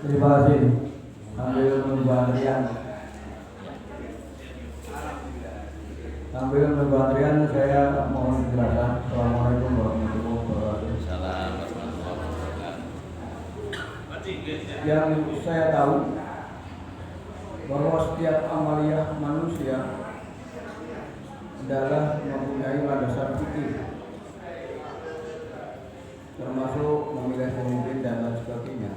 Terima kasih. Sambil menunggu antrian. Saya mohon penjelasan. Assalamualaikum warahmatullahi wabarakatuh. Yang saya tahu bahwa setiap amaliyah manusia adalah mempunyai landasan fikih, termasuk memilih pemimpin dan lain sebagainya.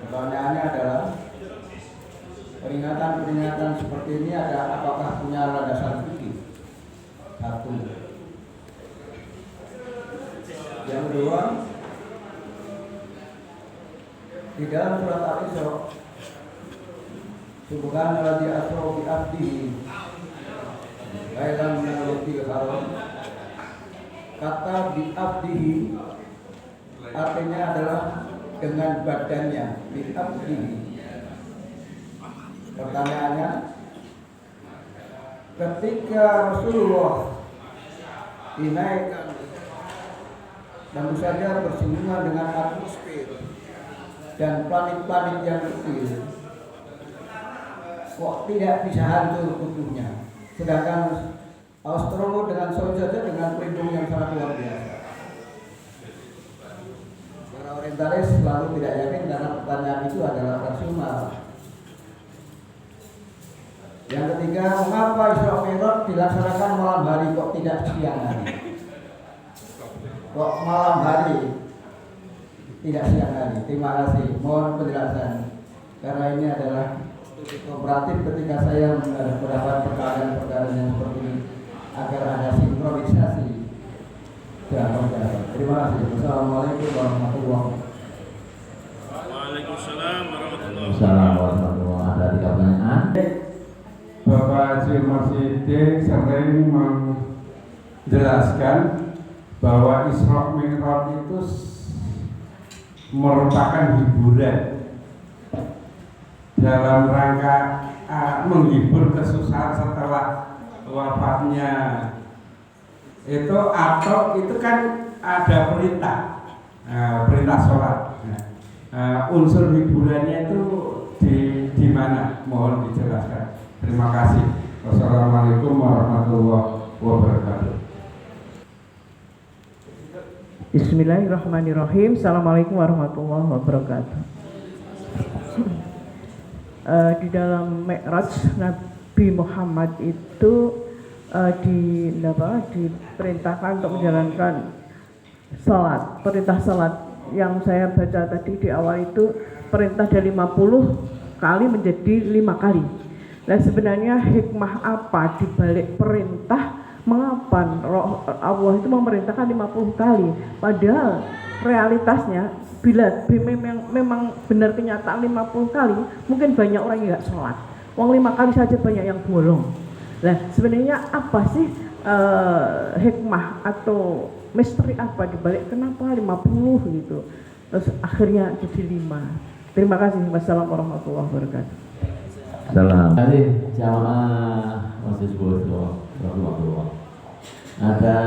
Pertanyaannya adalah peringatan seperti ini apakah punya landasan fikih? Satu. Yang kedua, di dalam surat Al-Isra, Subhanalladzi asra bi 'abdihi lailan minal masjidil haram. Kata bi 'abdihi artinya adalah dengan badannya, bi 'abdihi. Pertanyaannya, ketika Rasulullah dinaikkan tentu saja bersinggungan dengan atmosfer dan planet-planet yang kecil, kok tidak bisa hancur tubuhnya, sedangkan Australia dengan saja dengan pelindung yang sangat luar biasa. Para orientalis selalu tidak yakin karena pertanyaan itu adalah rasional. Yang ketiga, mengapa Isra Mi'raj dilaksanakan malam hari kok tidak siang hari? Kok malam hari tidak siang hari? Terima kasih. Mohon penjelasan. Karena ini adalah kooperatif ketika saya mendapat pertanyaan-pertanyaan yang seperti ini agar ada sinkronisasi jawaban. Terima kasih. Wassalamualaikum warahmatullahi wabarakatuh. Waalaikumsalam warahmatullahi Assalamualaikum. Ada 3 pertanyaan. Bapak Haji Marsidin sering menjelaskan bahwa Isra Mi'raj itu merupakan hiburan dalam rangka menghibur kesusahan setelah wafatnya itu, atau itu kan ada perintah sholat. Unsur hiburannya itu di mana? Mohon dijelaskan. Terima kasih. Wassalamualaikum warahmatullahi wabarakatuh. Bismillahirrahmanirrahim. Assalamualaikum warahmatullahi wabarakatuh. Di dalam Mi'raj Nabi Muhammad itu diperintahkan untuk menjalankan salat. Perintah salat yang saya baca tadi di awal itu perintah dari 50 kali menjadi 5 kali. Nah, sebenarnya hikmah apa di balik perintah? Mengapa Allah itu memerintahkan 50 kali? Padahal realitasnya bila memang benar kenyataan 50 kali, mungkin banyak orang yang nggak sholat. Wong 5 kali saja banyak yang bolong. Nah, sebenarnya apa sih hikmah atau misteri apa di balik kenapa 50 gitu? Terus akhirnya jadi 5. Terima kasih. Wassalamualaikum warahmatullahi wabarakatuh. Salam. Tadi jamaah masih 10 ada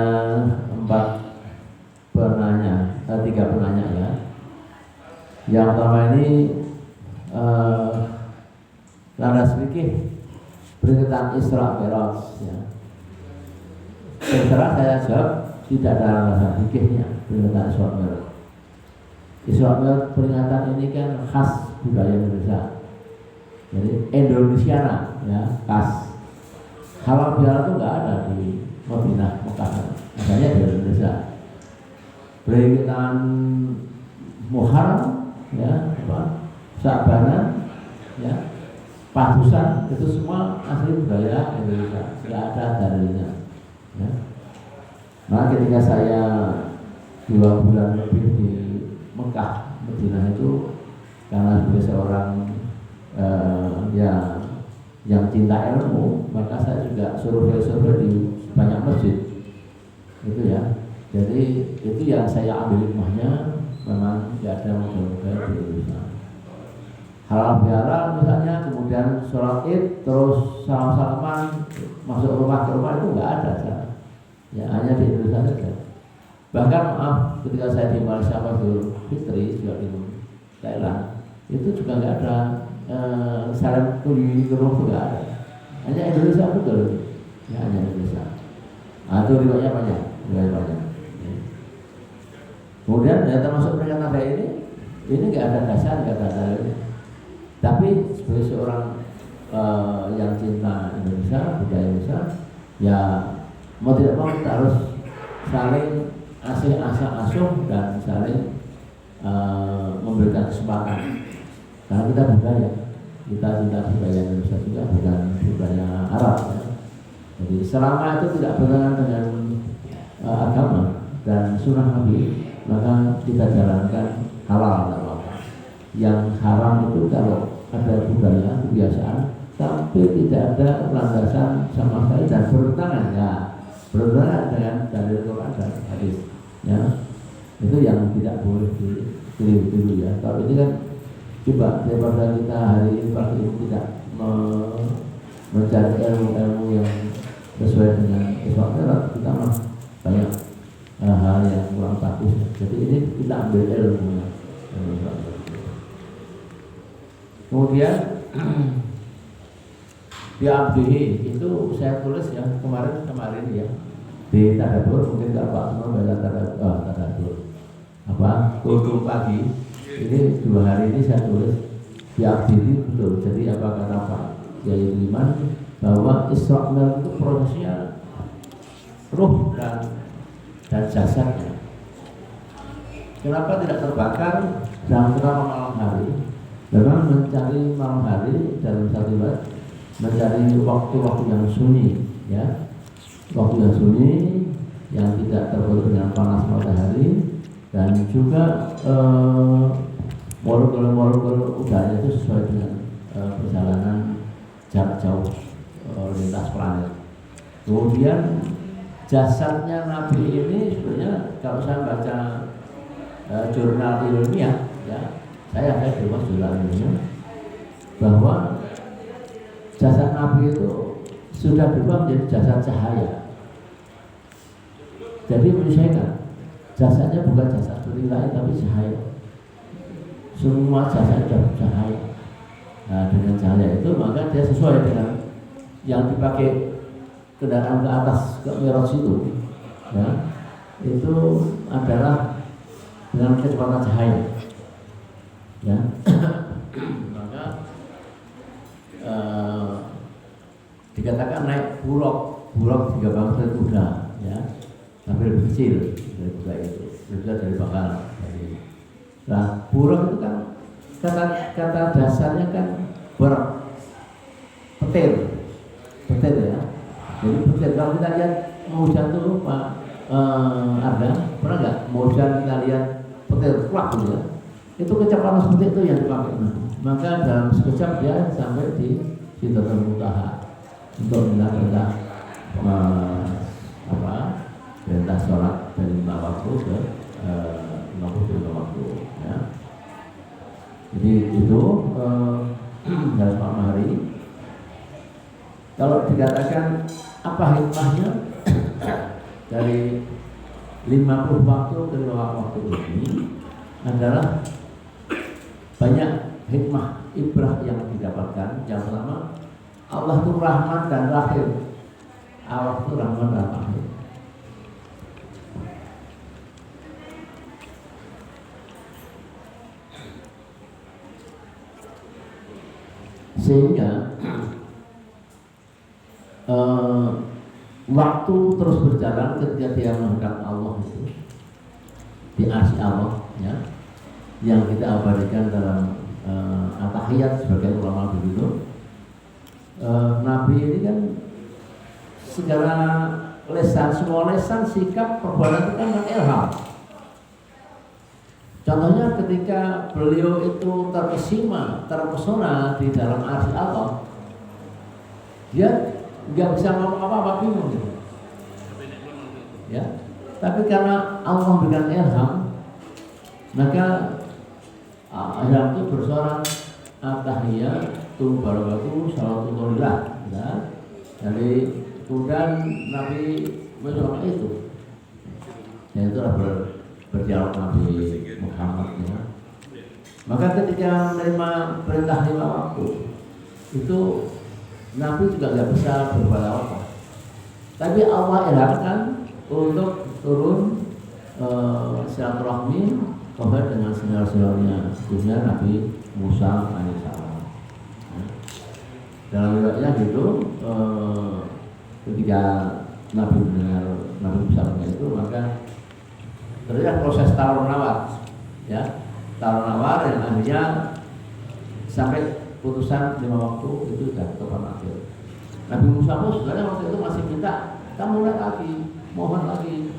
3 penanya ya. Yang pertama ini landas fikih berkaitan Isra Mi'raj ya. Terserah saya jawab tidak ada landasan fikihnya berkaitan Isra Mi'raj. Isra Mi'raj peringatan ini kan khas budaya Indonesia. Jadi Indonesiana ya, khas. Halal bihalal itu nggak ada di Madinah, Mekah, adanya di Indonesia. Peringatan Muharram ya, Sa'banan ya, Padusan, itu semua asli budaya Indonesia, nggak ada dalilnya ya. Nah, ketika saya 2 bulan lebih di Mekah, Madinah itu karena sebagai seorang yang cinta ilmu, maka saya juga survei di banyak masjid itu ya. Jadi itu yang saya ambil hikmahnya, memang tidak ada model-model di Indonesia. Halal bihalal misalnya, kemudian sholat id, terus salam-salaman, masuk rumah ke rumah, itu nggak ada sana. Ya, hanya di Indonesia saja. Bahkan maaf, ketika saya di Malaysia Idul Fitri juga di Thailand itu juga nggak ada salam kuli kerumuh, nggak ada, hanya Indonesia betul, ya hanya Indonesia. Itu riwayatnya banyak. Kemudian ya termasuk peringatan hari ini nggak ada dasar, nggak ada dalil. Tapi sebagai seorang yang cinta Indonesia, budaya Indonesia, ya mau tidak mau kita harus saling asuh dan saling memberikan kesempatan. Karena kita budaya, kita cinta budaya Indonesia juga, bukan budaya Arab. Ya. Jadi selama itu tidak bertentangan dengan agama dan sunnah Nabi, maka kita jalankan halal dan halal. Yang haram itu kalau ada budaya kebiasaan tapi tidak ada landasan sama sekali dan bertentangan, ya bertentangan dengan dalil Quran dan hadis, ya itu yang tidak boleh ditiru ya. Kalau ini kan coba daripada kita hari ini pagi ini tidak mencari ilmu yang sesuai dengan Islam, kita mah banyak hal yang kurang bagus. Jadi ini kita ambil ilmu. Kemudian di Abdihi itu saya tulis ya kemarin ya di Tadabur, mungkin nggak Pak semua baca Tadabur kultum pagi ini 2 hari ini saya tulis di Abdihi betul. Jadi apa kata Pak Yai Liman bahwa Isra Mi'raj itu prosesnya ruh dan jasadnya. Kenapa tidak terbakar dalam malam hari? Memang mencari malam hari dalam satu bulan, mencari waktu-waktu yang sunyi, ya, waktu yang sunyi yang tidak terbuat dengan panas matahari dan juga molekul-molekul udara itu sesuai dengan perjalanan jarak jauh lintas planet. Kemudian jasadnya Nabi ini sebenarnya kalau saya baca jurnal ilmiah, ya, saya dewas jurnal ilmiah bahwa jasad Nabi itu sudah berubah menjadi jasad cahaya. Jadi menyesuaikan jasadnya bukan jasad seperti lain tapi cahaya. Semua jasad sudah cahaya. Nah, dengan cahaya itu maka dia sesuai dengan yang dipakai kendaraan ke atas ke Mi'raj itu, ya, itu adalah dengan kecepatan cahaya, ya. Maka dikatakan naik buruk juga banget dari kuda, ya, tapi lebih kecil dari kuda itu, lebih dari bakalan. Nah, buruk itu kan kata dasarnya kan petir ya. Jadi petir, kalau kita lihat mau hujan tuh Pak Arda, pernah nggak mau hujan kita lihat petir kuat gitu ya? Itu kecepatan seperti itu yang dipakai. Maka dalam sekejap dia sampai di Sidratul Muntaha untuk perintah perintah sholat dari 5 waktu ke 65 waktu, ya. Jadi itu dalam Pak Mahari. Kalau dikatakan apa hikmahnya dari 50 waktu ke 5 waktu ini adalah banyak hikmah ibrah yang didapatkan. Yang pertama, Allah itu Rahman dan Rahim. Allah itu Rahman dan Rahim. Sehingga waktu terus berjalan ketika dia menghadap Allah itu di arsy Allah, ya, yang kita abadikan dalam at-tahiyat sebagai ulama begitu. Nabi ini kan segala lesan, semua lesan, sikap, perbuatan itu kan ilham. Contohnya ketika beliau itu terpesona di dalam arsy Allah, dia nggak bisa ngomong apa-apa, bingung gitu. Ya, tapi karena Allah memberikan ilham, maka ilham itu bersorak at-tahiyatu barakatuh salatullah, ya. Jadi kemudian Nabi mencoba itu, ya, itulah berdialog Nabi Muhammad, ya. Maka ketika menerima perintah 5 waktu itu Nabi juga nggak bisa berbuat apa. Tapi Allah ilhamkan untuk turun silaturahmi kepada dengan senior-seniornya, khususnya Nabi Musa alaihissalam. Dalam riwayatnya gitu, ketika Nabi mendengar Nabi Musa itu, maka terjadi proses tawar-menawar, ya, tawar-menawar yang akhirnya sampai putusan 5 waktu itu sudah tepat akhir. Nabi Musa pun sebenarnya waktu itu masih minta, kamu lihat lagi, mohon lagi.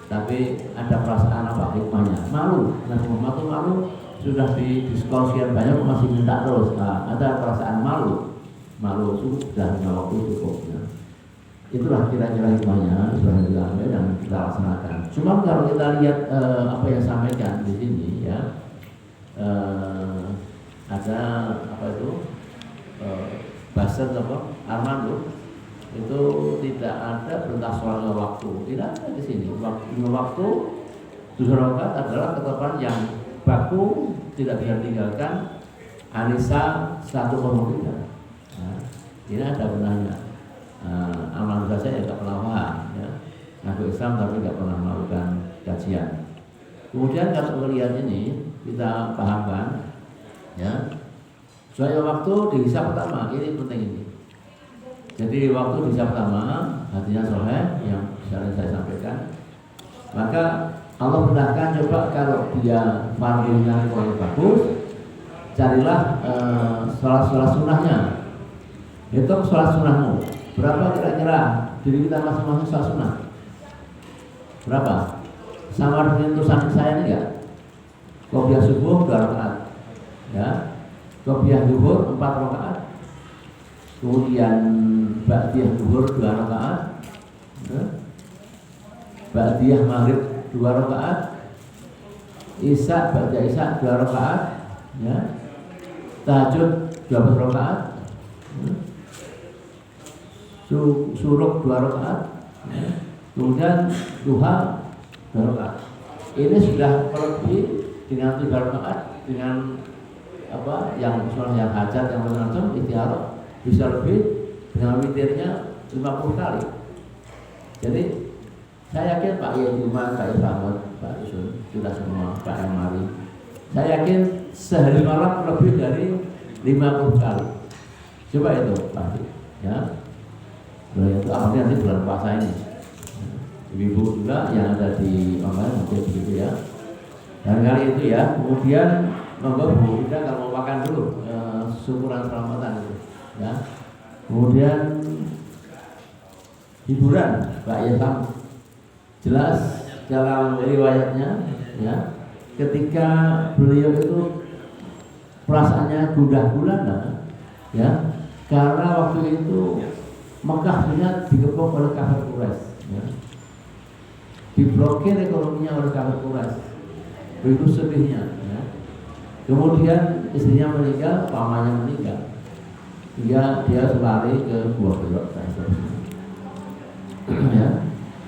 Tapi ada perasaan apa hikmahnya, malu. Nabi Muhammad itu malu, sudah didiskusikan banyak masih minta terus. Nah, ada perasaan malu sudah 5 waktu cukup. Ya. Itulah kira-kira hikmahnya sudah diambil dan kita laksanakan. Cuma kalau kita lihat apa yang sampaikan di sini, ya, ada apa itu Basar apa Armando itu tidak ada perintah sholat 5 waktu, tidak ada di sini. 5 waktu 7 rakaat adalah ketetapan yang baku, tidak bisa ditinggalkan. Anisa 1,3. Nah, ini ada benarnya. Alhamdulillah saya tidak pernah paham, ya. Ngaku Islam tapi tidak pernah melakukan kajian. Kemudian kalau melihat ini kita pahamkan, ya, soal waktu dihisab pertama, ini penting ini. Jadi waktu dihisab pertama, artinya soleh yang sering saya sampaikan. Maka Allah perintahkan coba kalau dia fardhunya kurang bagus, carilah sholat sunnahnya. Hitung sholat sunnahmu. Berapa kira-kira diri kita masing-masing sholat sunnah? Berapa? Sama dengan tulisan saya ini enggak? Qobliyah subuh 2 rakaat, ya. Qobliyah zuhur 4 rakaat. Kemudian ba'diyah zuhur 2 rakaat, ya. Ba'diyah maghrib 2 rakaat. Isya ba'da isya 2 rakaat, ya. Tahajud 12 rakaat. Ya. Suruk 2 rakaat, ya. Kemudian duha 2 rakaat. Ini sudah lebih dengan 3 rakaat, dengan apa yang soal yang hajat yang macam-macam ikhtiar bisa lebih dengan witirnya 50 kali. Jadi saya yakin Pak Yediman, Pak Islamat, Pak Yusun, kita semua, Pak Emari, saya yakin sehari malam lebih dari 50 kali. Coba itu pasti, ya. Boleh itu apalagi nanti bulan puasa ini. Ibu juga yang ada di online mungkin begitu, ya. Dan kali itu, ya. Kemudian monggo Bu, kita kalau mau makan dulu syukuran selamatan itu, ya. Kemudian hiburan Pak Yesam jelas dalam riwayatnya, ya, ketika beliau itu perasaannya gundah gulana, ya, karena waktu itu Mekah punya digepok oleh kafir Quraisy, ya. Diblokir ekonominya oleh kafir Quraisy. Begitu sedihnya, ya. Kemudian istrinya meninggal, pamannya meninggal. Dia lari ke Gua Belok, ya.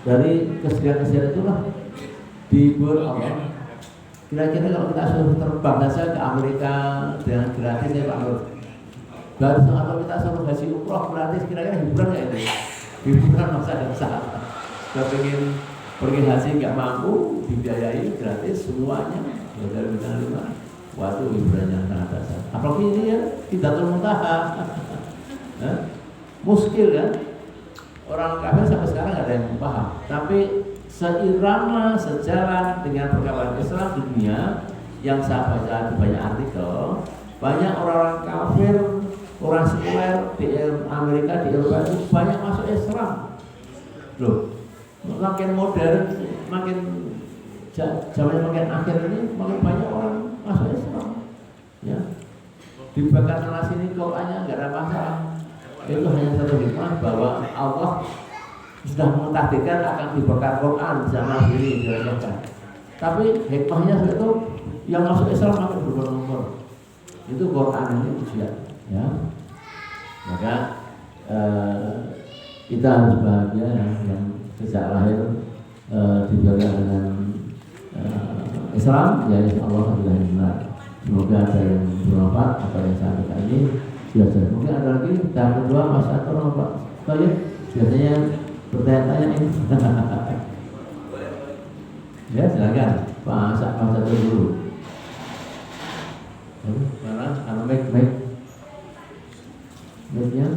Dari kesedihan itulah dihibur Allah. Kira-kira kalau kita suruh terbang saja ke Amerika dengan gratis, ya Pak Nur. Baru kalau kita suruh haji umroh gratis, kira-kira hiburan nggak itu? Hiburan masa dan saat. Kita pengen pergi haji nggak mampu, dibiayai gratis semuanya. Dari bintang 5. Waduh, hiburannya sangat dasar. Apalagi ini ya tidak termuntaha. Muskil kan? Orang kafir sampai sekarang nggak ada yang paham. Tapi seirama, sejalan dengan perkembangan Islam di dunia yang saya baca di banyak artikel, banyak orang-orang kafir, orang sekuler di Amerika, di Eropa itu banyak masuk Islam. Loh, makin modern, makin zaman makin akhir ini, makin banyak orang masuk Islam. Ya, dibakar sana sini Qurannya nggak ada masalah. Itu hanya satu hikmah bahwa Allah sudah mentakdirkan akan dibakar Quran zaman ini dirasakan. Tapi hikmahnya itu yang masuk Islam makin bernomor. Itu Quran ini ujian, ya. Maka kita harus bahagia yang sejak lahir diberikan dengan Islam, ya insya Allah sudah benar. Semoga ada yang bermanfaat apa yang saya sampaikan ini. Biasa. Mungkin ada lagi tahap kedua Mas atau Pak Khalid biasanya bertanya-tanya ini. Ya silakan Pak satu dulu. Mana? Kalau baik. Baiknya.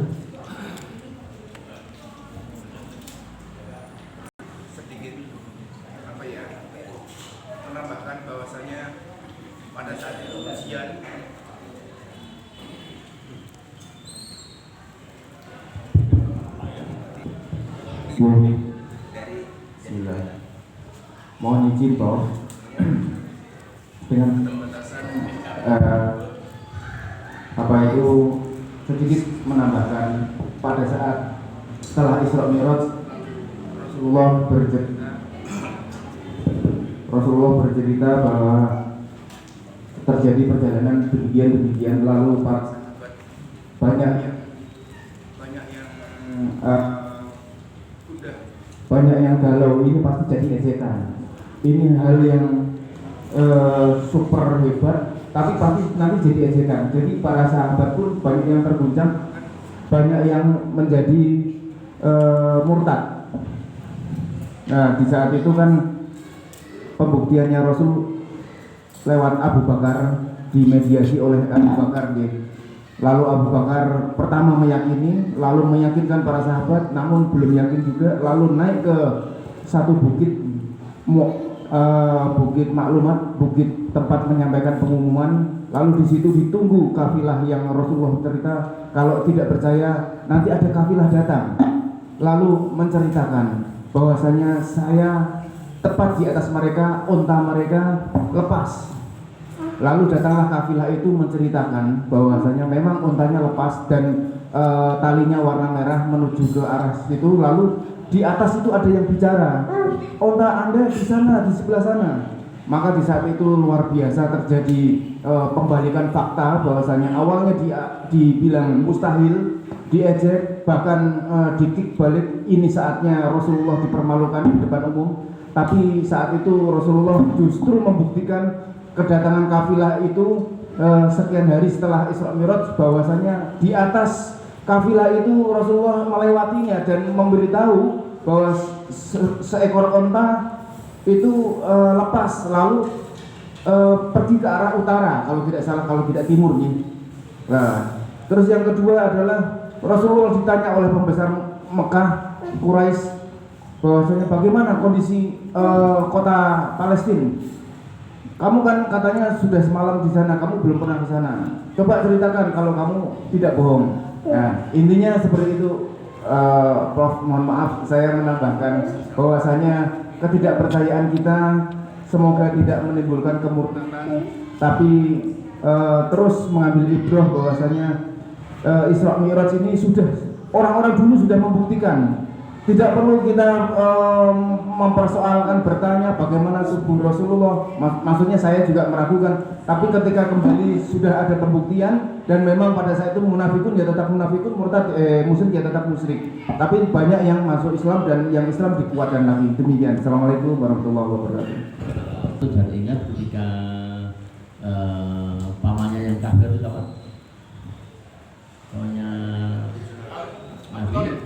Sedikit menambahkan bahwasanya pada saat itu ujian dari Sila. Mohon izin Prof. Dengan pembatasan apa itu sedikit menambahkan pada saat setelah Isra Mi'raj Rasulullah bercerita bahwa terjadi perjalanan demikian lalu banyak yang banyak yang galau, ini pasti jadi ejekan. Ini hal yang super hebat, tapi pasti nanti jadi ejekan. Jadi para sahabat pun banyak yang terguncang, banyak yang menjadi murtad. Nah di saat itu kan pembuktiannya Rasul lewat Abu Bakar, dimediasi oleh Abu Bakar gitu. Lalu Abu Bakar pertama meyakini, lalu meyakinkan para sahabat, namun belum yakin juga, lalu naik ke satu bukit maklumat, bukit tempat menyampaikan pengumuman. Lalu di situ ditunggu kafilah yang Rasulullah cerita, kalau tidak percaya nanti ada kafilah datang. Lalu menceritakan bahwasanya saya tepat di atas mereka, unta mereka lepas. Lalu datanglah kafilah itu menceritakan bahwasanya memang untanya lepas dan talinya warna merah menuju ke arah situ. Lalu di atas itu ada yang bicara, unta Anda di sana, di sebelah sana. Maka di saat itu luar biasa terjadi pembalikan fakta bahwasanya awalnya dibilang mustahil, diejek, bahkan dikick balik. Ini saatnya Rasulullah dipermalukan di depan umum. Tapi saat itu Rasulullah justru membuktikan kedatangan kafilah itu sekian hari setelah Isra Mi'raj, bahwasanya di atas kafilah itu Rasulullah melewatinya dan memberitahu bahwa seekor onta itu lepas lalu pergi ke arah utara kalau tidak salah, kalau tidak timur nih. Nah, terus yang kedua adalah Rasulullah ditanya oleh pembesar Mekah Quraisy bahwasanya bagaimana kondisi kota Palestina. Kamu kan katanya sudah semalam di sana, kamu belum pernah ke sana. Coba ceritakan kalau kamu tidak bohong. Nah, intinya seperti itu, Prof. Mohon maaf, saya menambahkan bahwasanya ketidakpercayaan kita semoga tidak menimbulkan kemurtadan, tapi terus mengambil ibrah bahwasanya Isra Mi'raj ini sudah orang-orang dulu sudah membuktikan. Tidak perlu kita mempersoalkan, bertanya bagaimana subuh Rasulullah. Maksudnya saya juga meragukan. Tapi ketika kembali sudah ada pembuktian dan memang pada saat itu munafikun ya tetap munafikun, murtad musyrik ya tetap musyrik. Tapi banyak yang masuk Islam dan yang Islam dikuatkan lagi. Demikian. Assalamualaikum warahmatullahi wabarakatuh. Itu jadi ingat ketika pamannya yang kafir itu apa? Pamannya Nabi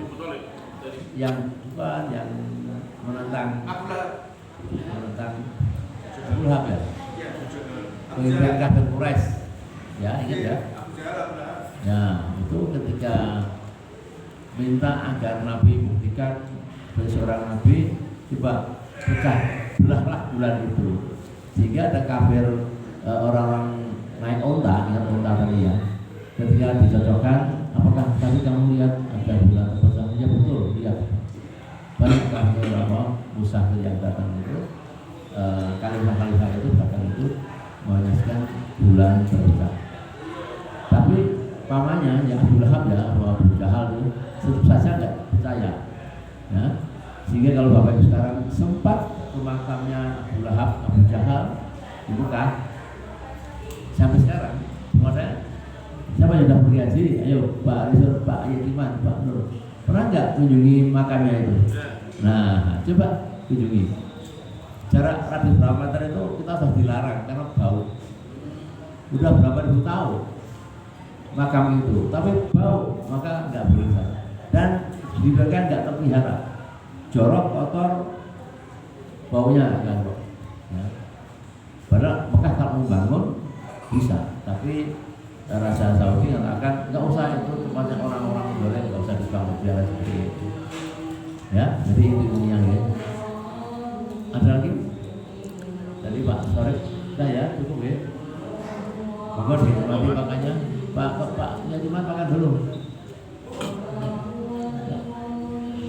yang bukan yang menentang Abu Lahab ya, pemimpin kafir Quraisy ya, ingat ya. Ya itu ketika minta agar Nabi buktikan sebagai seorang Nabi, coba pecah belahlah bulan itu sehingga ada kafir orang-orang naik onta, ingat onta tadi ya, ketika dicocokkan, apakah tadi kamu lihat ada bulan terbesar? Ya betul, lihat banyak kafir musafir yang datang itu, khalifah itu bahkan itu menyaksikan bulan terbesar. Tapi pamannya yang Abu Lahab ya, Abu Jahal itu tetap saja nggak percaya ya. Sehingga kalau Bapak Ibu sekarang sempat ke makamnya Abu Lahab, Abu Jahal di Mekah, sampai sekarang ada siapa yang sudah pergi haji? Ayo Pak Rizal, Pak Yakiman, Pak Nur, pernah nggak kunjungi makamnya itu? Nah, coba kunjungi. Jarak radius berapa meter itu kita sudah dilarang karena bau. udah berapa ribu tahun makam itu, tapi bau maka nggak boleh sana. Dan dibiarkan nggak terpelihara, jorok, kotor, baunya kan kok. Ya. Padahal Mekah kalau membangun bisa, tapi Raja Saudi mengatakan nggak usah, itu tempatnya orang-orang boleh, nggak usah dibangun biara seperti itu. Ya, jadi itu yang ya. Ada lagi? Tadi Pak Sorry, sudah ya, cukup ya. Monggo dinikmati makannya. Pak, Yajiman makan dulu.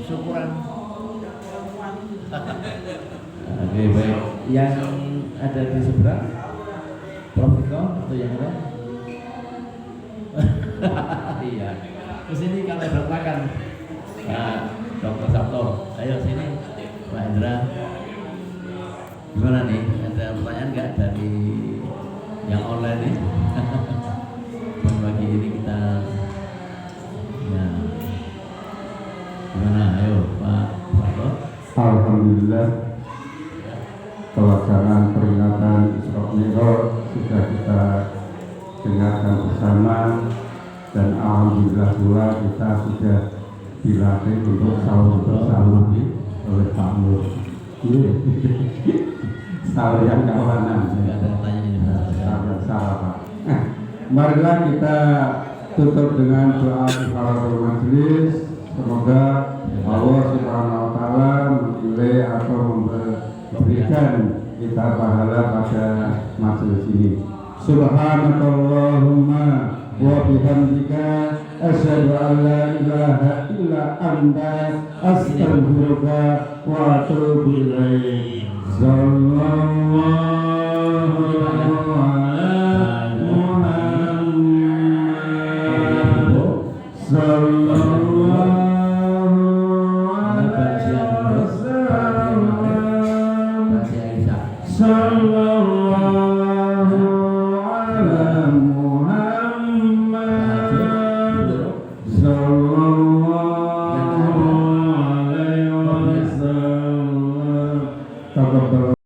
Syukuran. Oke, baik. Yang ada di seberang, Prof. Iko atau yang lain? Iya. Kesini kalau ada makan. Nah, Dr. Sabto, ayo sini, Pak Hendra. Gimana nih? Ada pertanyaan nggak dari yang online nih? Pagi ini kita, ya, gimana? Ayo, Pak Sabto. Alhamdulillah, pelaksanaan peringatan Isra Mi'raj sudah kita dengarkan bersama, dan alhamdulillah pula kita sudah dilatih untuk sahur bersama oleh Pak Nur. Sahur yang kawanan. Nggak ada tanya ini. Salah Pak. Marilah kita tutup dengan doa kifaratul majelis. Semoga Allah Subhanahu wa taala menilai atau memberikan kita pahala pada majelis ini. Subhanakallahumma wa bihamdika asyhadu an la ilaha illa anta astaghfiruka wa atubu ilaik. Sallallahu ala Muhammad sallallahu alaihi wasallam.